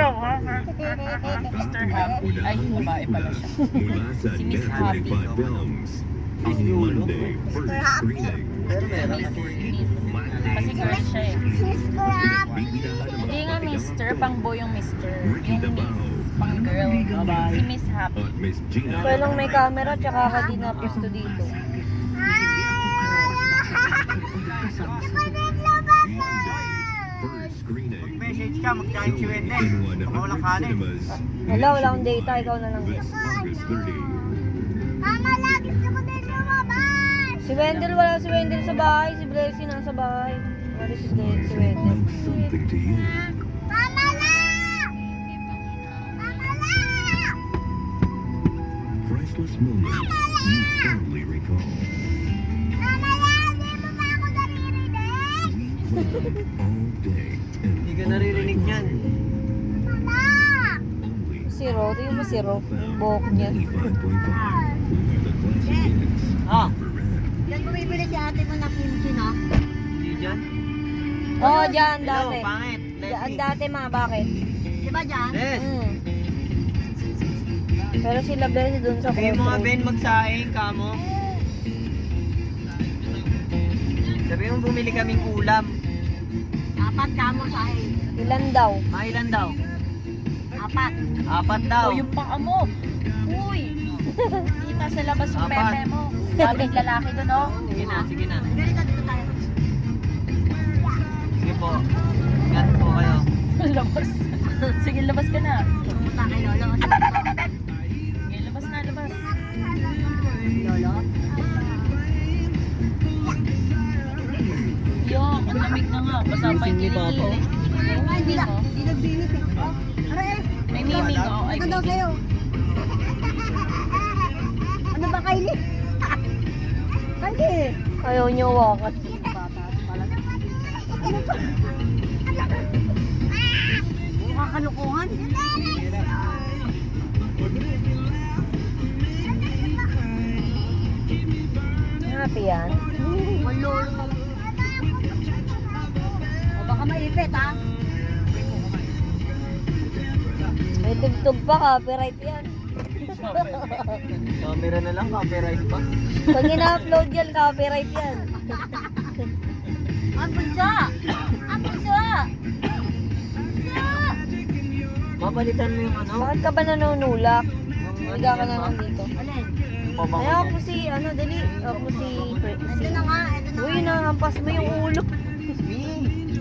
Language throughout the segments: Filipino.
daw, ha? Mr. Happy. Ay, babae pala siya. Si Miss Happy. On Monday, first screening. Kasi girl siya eh. Sister Happy. Hindi nga Mr. Pang boy yung Mr. Yung Miss. Pang girl. Si Miss Happy. Miss Gina. Kaya lang may camera tsaka ka din na pwesto dito. First screening. Message ka, magkain si Wendell. Baka walang kanin. Wala akong data, ikaw na lang. This August 30. Mama, lagi gusto ko din lumabas. Si Wendell, wala si Wendell sa bahay. Si Blessy nasa bahay. Wala si Wendell. Something to you. Mama la! Mama la! Priceless moments you fondly recall. Mama la! Di mo ba ako naririnig? All day and Hindi ka naririnig niyan. Mama! only Si Ro, tingin mo si Ro. Yung buhok niya. 95.5. The classic hits. Ah, Yan bumibili si ate mo na kimchi, no? hindi dyan. Oo, dyan, Hello, dati. pangit. Dyan, Leslie. dati ma, bakit? Di ba dyan? Les, Mm. Pero sila Blessy dun sa sabihin mo nga Crossroad. Ben magsaing kamo. Sabihin mo bumili kaming ulam. Apat kamo sa akin. Ilan daw? Mailan daw? Apat. Apat daw. O yung paa mo. Uy! Kita sa labas yung Apat. pepe mo. Daming lalaki doon, oh. Sige na, sige na. Ganito dito tayo. Sige po. Ingat po kayo. Labas. Sige, labas ka na. Pumunta kay Lolo. Sige, labas na, labas. Lolo? Yo, ang lamig na nga. Basa pa yung Gising ni Papa. kilikili. Oo nga, hindi na. Hindi nagbilis eh. Oh, aray! May mimig, oh. Ay, Ano daw sa'yo? Ano ba, Kylie? Kylie! Ayaw niyo wakat. Bata pala. Ano ba? Mukhang kalukuhan. Happy yan. Malolo. O baka maipit ha? May tugtog pa, copyright yan. Camera na lang, copyright pa. Pag ina-upload yan, copyright yan. Ang bunsa! Ang bunsa! Mapalitan mo yung ano? Bakit ka ba nanunulak? Yung Higa ka yan na ba? lang dito. Alin? Pabango Kaya yan. ako si, ano, dali. Ako si... Ito na nga, ito na Uy, nga. nahampas mo yung ulo.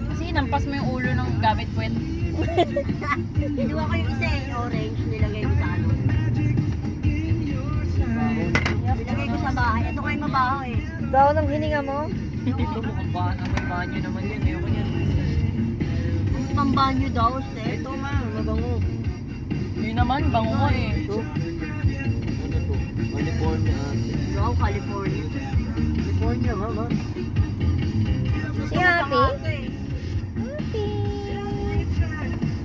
Kasi nampas mo yung ulo ng gamit puwet. Kinuha ko yung isa eh, orange, nilagay ko sa ano. Nilagay ko sa bahay. Ito kayo mabaho eh. Daw ng hininga mo? Ito mukhang ba? May banyo naman yan. Ayoko yan. Ang pambanyo daw, Steph. Ito ma, mabango. Yun naman, bango mo eh. Ito. Ano to? California. Wow, California. California, mama. Si Happy? Happy.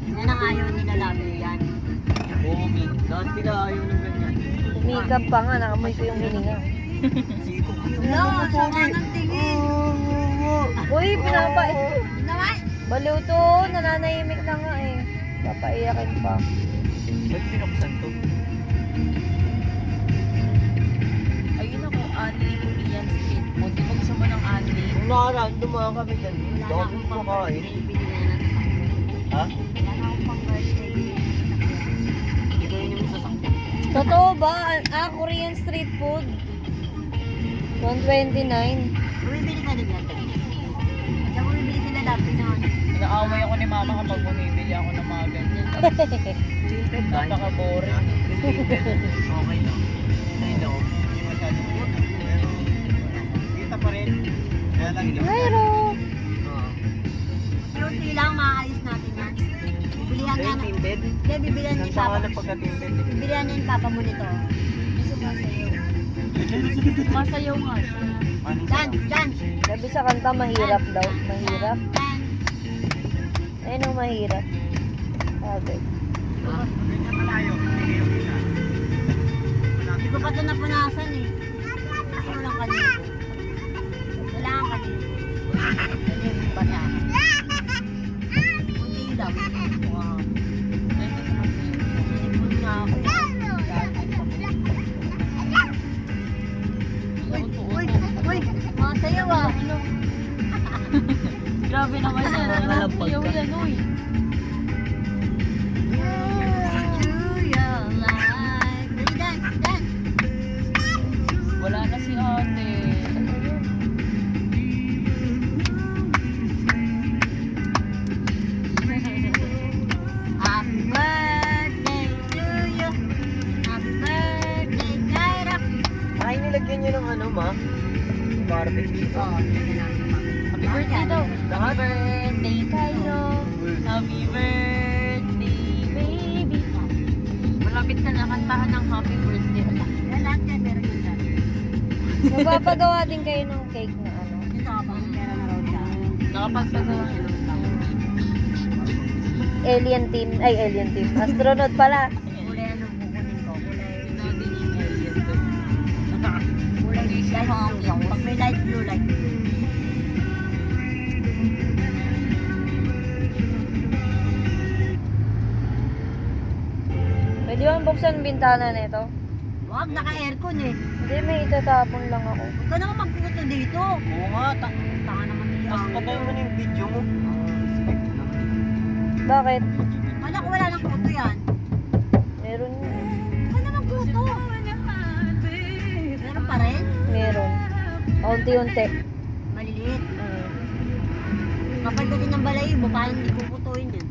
Yan ang ayaw nila labi yan. Pogi. Lahat sila ayaw ng ganyan. Umikap pa nga, nakamoy ko yung hininga. Siko. Wala, sama ng tingin. Uy, pinapa... Naman. Baliw to, nananahimik na nga eh. Papaiyakin pa. Ba't pinuksan to? Ayun ako, Anli Korean Street food. Di ba gusto mo ng Anli? Kung nakaraan, dumaan kami dyan. Wala na Dami akong ko pang kain. birthday. Binili na ng sakto. Ha? Wala na akong pang birthday. Hindi ko yun yung sasakyan. Totoo ba? Ah, Korean street food. 129. Bumibili ka din yan. Kaya bumibili sila dati noon. Nag-aaway ako ni mama kapag bumibili ako ng mga ganyan. Napaka-boring. Okay lang. Ay, no. Hindi masyado. Pero, kita pa rin. Kaya lang hindi. Mayro. Oo. Unti lang, maayos natin yan. Bibilihan Ito nga yung na. teambed. Hindi, bibilihan ni Ang Papa. pangalan pagka-teambed. Bibilihan ni Papa mo nito. Masayaw nga siya. Dance, dance. Sabi sa kanta, mahirap daw. Mahirap. Dance. Ayun ang mahirap. Sabi. Hindi ko pa ito napunasan eh. Kasi walang kanina. Kailangan kanina. Kanina yung basa. Kunti lang. Wow. Uy! To your life. Ready, dance, dance. Wala na si ate. Happy birthday to you. Happy birthday, Kyra. Ay, nilagyan nyo ng ano, ma? Barbecue. Oh, tingnan natin pa. Happy birthday daw. Happy birthday, Kylo. Happy birthday, baby. Malapit ka na kantahan ng happy birthday. Yan lahat yan, meron yun dyan. Magpapagawa din kayo ng cake na ano. Ito, pang pera na raw siya. Nakapagpagawa. Alien team. Ay, alien team. Astronaut pala. Kulay ano kukunin ko? Kulay Natin yung alien doon. light blue. Pag may light blue, light blue. Pwede bang buksan ang bintana nito? Wag, naka-aircon eh. Hindi, may itatapon lang ako. Huwag ka naman magputo dito. Oo nga, Tanga naman niya. tapos patay mo na yung video mo. Respect naman. Bakit? Wala ko, wala nang puto yan. Meron yun. Wala naman puto. Meron pa rin? Meron. Unti-unti. Maliliit. Kapal kasi ng balayibo, paano hindi puputuin yun?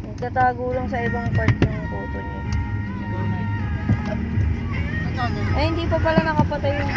Nagtatago lang sa ibang part ng photo niya. Ito, Ay, hindi pa pala nakapatay yung